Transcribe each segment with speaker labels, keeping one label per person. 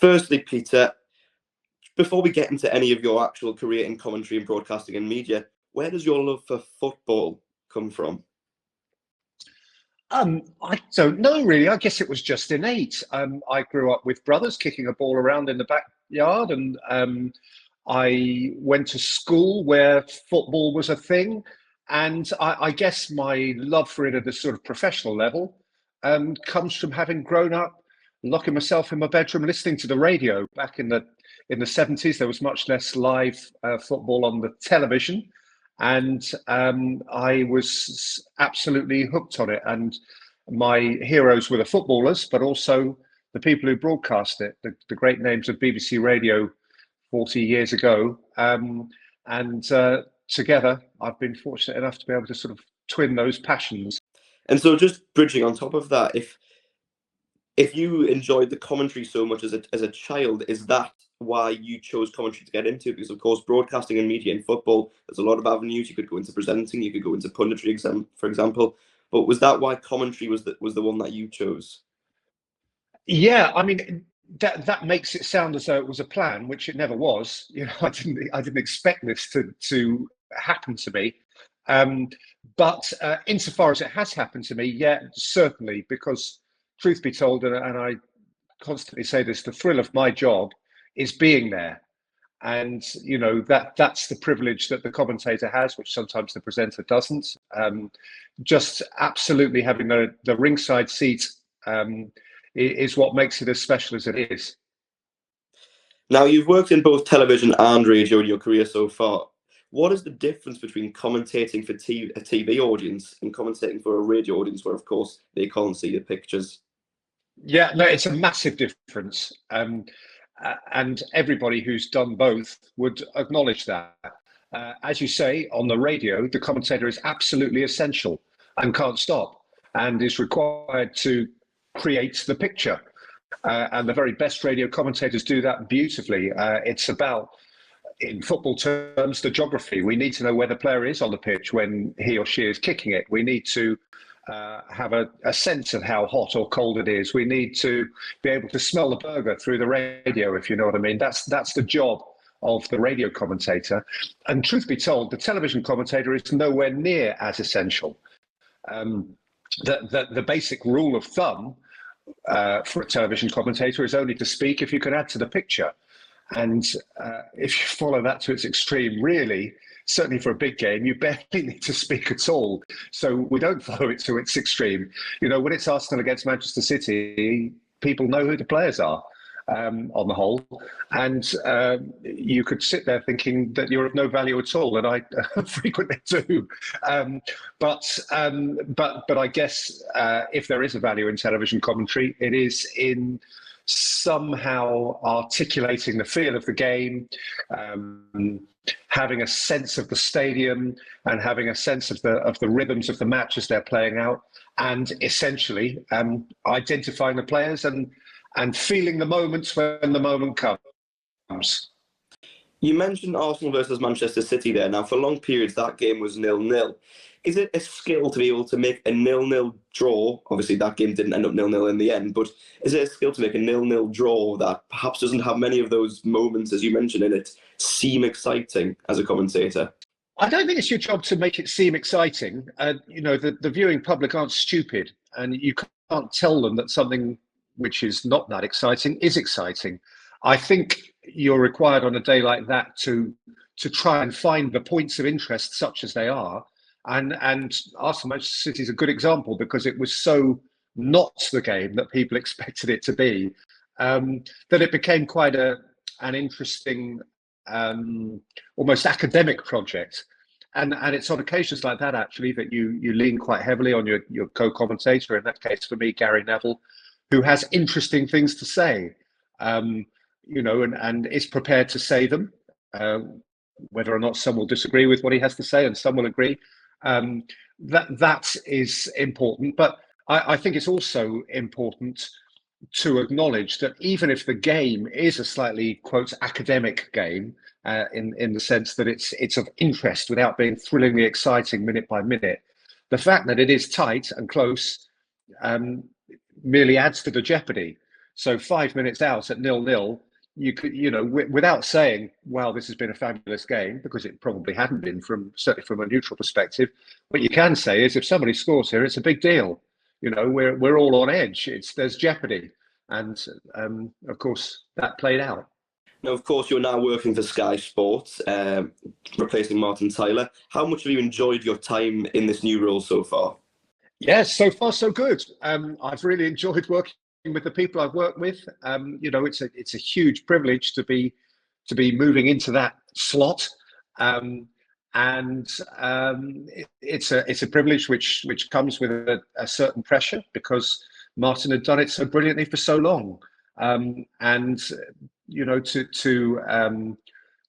Speaker 1: Firstly, Peter, before we get into any of your actual career in commentary and broadcasting and media, where does your love for football come from?
Speaker 2: I don't know really. I guess it was just innate. I grew up with brothers kicking a ball around in the backyard, and I went to school where football was a thing. And I guess my love for it at a sort of professional level comes from having grown up locking myself in my bedroom listening to the radio. Back in the 70s, there was much less live football on the television, and I was absolutely hooked on it. And my heroes were the footballers, but also the people who broadcast it, the great names of BBC Radio 40 years ago. And together, I've been fortunate enough to be able to sort of twin those passions.
Speaker 1: And so, just bridging on top of that, if you enjoyed the commentary so much as a child, is that why you chose commentary to get into? Because of course, broadcasting and media in football, there's a lot of avenues. You could go into presenting, you could go into punditry, for example. But was that why commentary was the one that you chose?
Speaker 2: Yeah, I mean that makes it sound as though it was a plan, which it never was. You know, I didn't expect this to happen to me. But insofar as it has happened to me, yeah, certainly, because truth be told, and I constantly say this, the thrill of my job is being there. And you know that's the privilege that the commentator has, which sometimes the presenter doesn't. Just absolutely having the ringside seat is what makes it as special as it is.
Speaker 1: Now, you've worked in both television and radio in your career so far. What is the difference between commentating for a TV audience and commentating for a radio audience, where, of course, they can't see the pictures?
Speaker 2: Yeah, no, it's a massive difference. And everybody who's done both would acknowledge that. As you say, on the radio, the commentator is absolutely essential and can't stop, and is required to create the picture. And the very best radio commentators do that beautifully. It's about, in football terms, the geography. We need to know where the player is on the pitch when he or she is kicking it. We need to have a sense of how hot or cold it is. We need to be able to smell the burger through the radio, if you know what I mean. That's the job of the radio commentator. And truth be told, the television commentator is nowhere near as essential. The basic rule of thumb for a television commentator is only to speak if you can add to the picture. And if you follow that to its extreme, really, certainly for a big game, you barely need to speak at all. So we don't follow it to its extreme. You know, when it's Arsenal against Manchester City, people know who the players are on the whole. And you could sit there thinking that you're of no value at all, and I frequently do. But I guess if there is a value in television commentary, it is in somehow articulating the feel of the game, having a sense of the stadium, and having a sense of the rhythms of the match as they're playing out, and essentially identifying the players and feeling the moments when the moment comes.
Speaker 1: You mentioned Arsenal versus Manchester City there. Now, for long periods, that game was 0-0. Is it a skill to be able to make a 0-0 draw? Obviously, that game didn't end up 0-0 in the end, but is it a skill to make a 0-0 draw that perhaps doesn't have many of those moments, as you mentioned in it, seem exciting as a commentator?
Speaker 2: I don't think it's your job to make it seem exciting. You know, the viewing public aren't stupid, and you can't tell them that something which is not that exciting is exciting. I think you're required on a day like that to try and find the points of interest, such as they are. And Arsenal Manchester City is a good example, because it was so not the game that people expected it to be, that it became quite an interesting, almost academic project. And it's on occasions like that, actually, that you lean quite heavily on your co-commentator, in that case for me, Gary Neville, who has interesting things to say, you know, and is prepared to say them, whether or not some will disagree with what he has to say and some will agree. That is important. But I think it's also important to acknowledge that even if the game is a slightly, quote, academic game, in the sense that it's of interest without being thrillingly exciting minute by minute, the fact that it is tight and close merely adds to the jeopardy. So 5 minutes out at 0-0, you could, without saying, "Wow, this has been a fabulous game," because it probably hadn't been certainly from a neutral perspective. What you can say is, if somebody scores here, it's a big deal. We're all on edge. There's jeopardy, and of course that played out.
Speaker 1: Now, of course, you're now working for Sky Sports, replacing Martin Tyler. How much have you enjoyed your time in this new role so far?
Speaker 2: Yes, so far so good. I've really enjoyed working with the people I've worked with. It's a huge privilege to be moving into that slot, and it's a privilege which comes with a certain pressure, because Martin had done it so brilliantly for so long, and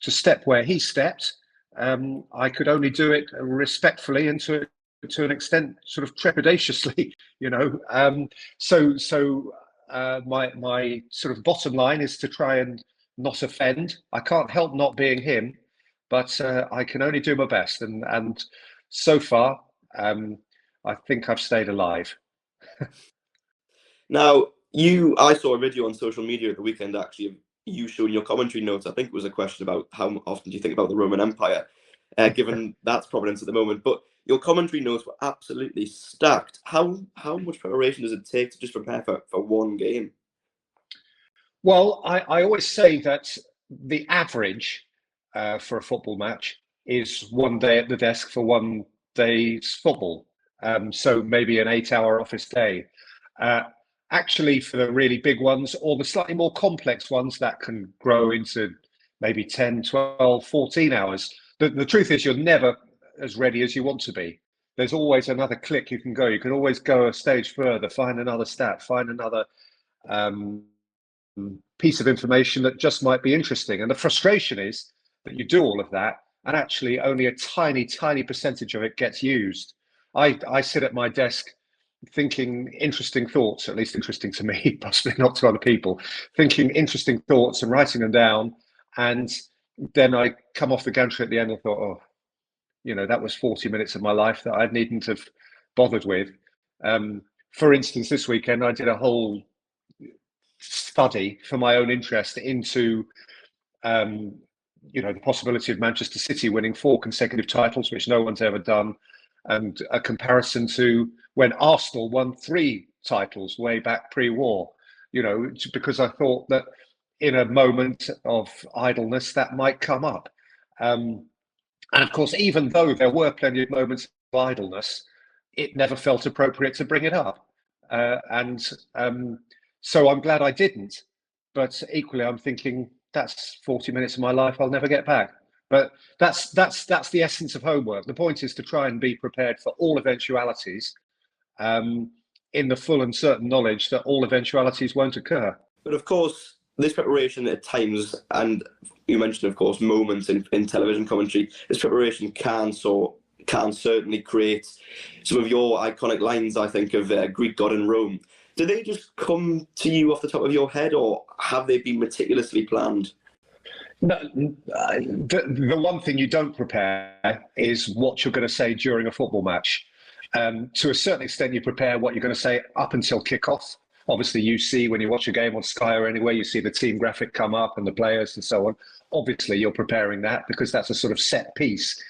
Speaker 2: to step where he stepped, I could only do it respectfully and to an extent sort of trepidatiously. My sort of bottom line is to try and not offend. I can't help not being him, but I can only do my best, and so far I think I've stayed alive.
Speaker 1: Now, I saw a video on social media at the weekend, actually, of you showing your commentary notes. I think it was a question about how often do you think about the Roman Empire, given that's prominence at the moment. But your commentary notes were absolutely stacked. How much preparation does it take to just prepare for one game?
Speaker 2: Well, I always say that the average for a football match is 1 day at the desk for 1 day's football. So maybe an 8-hour office day. Actually, for the really big ones, or the slightly more complex ones that can grow into maybe 10, 12, 14 hours, the truth is you're never as ready as you want to be. There's always another click you can go. You can always go a stage further, find another stat, find another piece of information that just might be interesting. And the frustration is that you do all of that, and actually only a tiny percentage of it gets used. I sit at my desk thinking interesting thoughts, at least interesting to me, possibly not to other people, thinking interesting thoughts and writing them down. And then I come off the gantry at the end and thought, oh, that was 40 minutes of my life that I needn't have bothered with. For instance, this weekend, I did a whole study for my own interest into the possibility of Manchester City winning 4 consecutive titles, which no one's ever done, and a comparison to when Arsenal won 3 titles way back pre-war, because I thought that in a moment of idleness that might come up. And of course, even though there were plenty of moments of idleness, it never felt appropriate to bring it up. So I'm glad I didn't. But equally, I'm thinking that's 40 minutes of my life I'll never get back. But that's the essence of homework. The point is to try and be prepared for all eventualities, in the full and certain knowledge that all eventualities won't occur.
Speaker 1: But of course, this preparation at times, and you mentioned, of course, moments in television commentary, this preparation can certainly create some of your iconic lines, I think, of Greek God in Rome. Do they just come to you off the top of your head, or have they been meticulously planned?
Speaker 2: No, the one thing you don't prepare is what you're going to say during a football match. To a certain extent, you prepare what you're going to say up until kickoff. Obviously, you see when you watch a game on Sky or anywhere, you see the team graphic come up and the players and so on. Obviously, you're preparing that because that's a sort of set piece.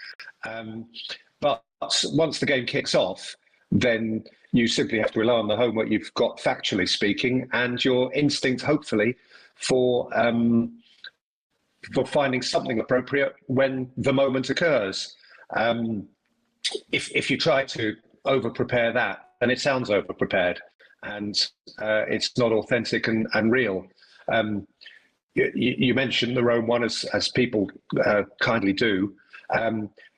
Speaker 2: But once the game kicks off, then you simply have to rely on the homework you've got, factually speaking, and your instinct, hopefully, for finding something appropriate when the moment occurs. If you try to over-prepare that, then it sounds over-prepared, and it's not authentic and real. You mentioned the Rome one, as people kindly do.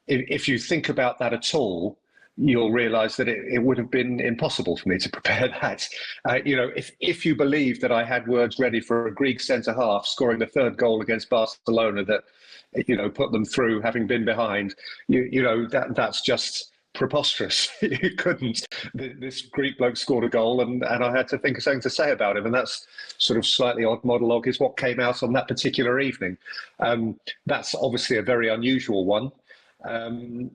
Speaker 2: If you think about that at all, you'll realise that it would have been impossible for me to prepare that. If you believe that I had words ready for a Greek centre-half scoring the 3rd goal against Barcelona that, put them through having been behind, that's just preposterous. You couldn't. This Greek bloke scored a goal, and I had to think of something to say about him, and that's sort of slightly odd monologue is what came out on that particular evening. That's obviously a very unusual one. And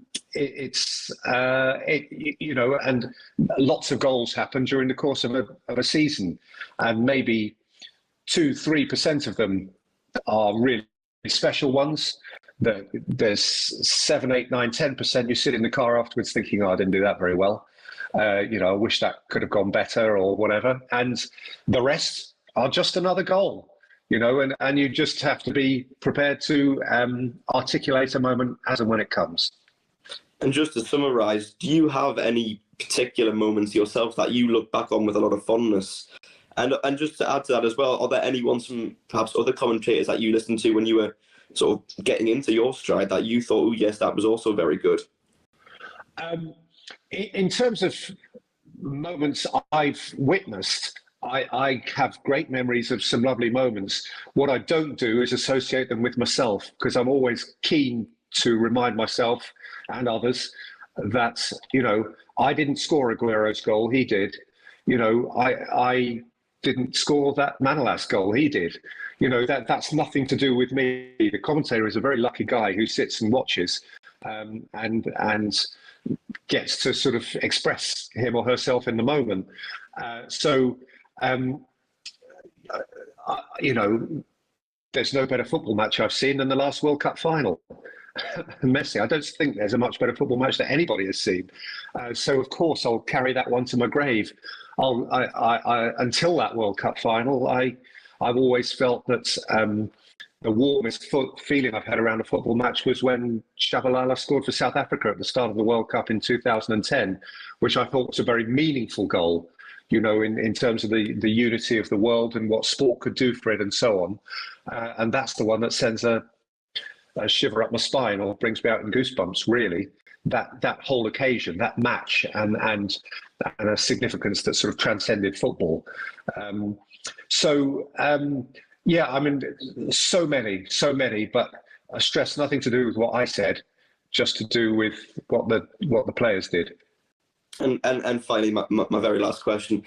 Speaker 2: lots of goals happen during the course of a season, and maybe 2-3% of them are really special ones. There's 7, 8, 9, 10% you sit in the car afterwards thinking, oh, I didn't do that very well. I wish that could have gone better or whatever. And the rest are just another goal, and you just have to be prepared to articulate a moment as and when it comes.
Speaker 1: And just to summarise, do you have any particular moments yourself that you look back on with a lot of fondness? And just to add to that as well, are there any ones from perhaps other commentators that you listened to when you were sort of getting into your stride that you thought, oh yes, that was also very good?
Speaker 2: In terms of moments I've witnessed, I have great memories of some lovely moments. What I don't do is associate them with myself, because I'm always keen to remind myself and others that, I didn't score Aguero's goal, he did. I didn't score that Manolas goal, he did. That's nothing to do with me. The commentator is a very lucky guy who sits and watches and gets to sort of express him or herself in the moment. There's no better football match I've seen than the last World Cup final. Messi, I don't think there's a much better football match that anybody has seen. So of course I'll carry that one to my grave. Until that World Cup final, I've always felt that the warmest feeling I've had around a football match was when Shabalala scored for South Africa at the start of the World Cup in 2010, which I thought was a very meaningful goal, in terms of the unity of the world and what sport could do for it and so on. And that's the one that sends a shiver up my spine or brings me out in goosebumps, really. That whole occasion, that match, and a significance that sort of transcended football. So so many, but I stress nothing to do with what I said, just to do with what the players did.
Speaker 1: And finally, my very last question.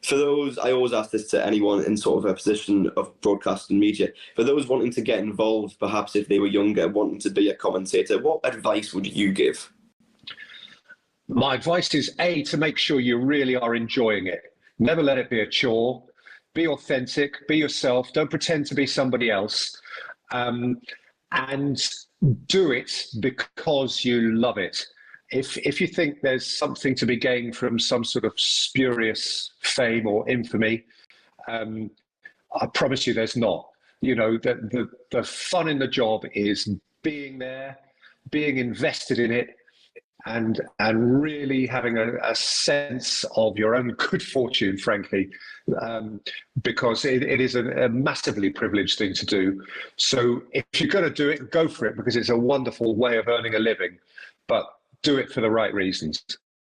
Speaker 1: For those, I always ask this to anyone in sort of a position of broadcast and media, for those wanting to get involved, perhaps if they were younger, wanting to be a commentator, what advice would you give?
Speaker 2: My advice is, A, to make sure you really are enjoying it. Never let it be a chore. Be authentic, be yourself, don't pretend to be somebody else. And do it because you love it. If you think there's something to be gained from some sort of spurious fame or infamy, I promise you there's not. The fun in the job is being there, being invested in it, and really having a sense of your own good fortune, frankly, because it is a massively privileged thing to do. So if you're going to do it, go for it, because it's a wonderful way of earning a living, but do it for the right reasons.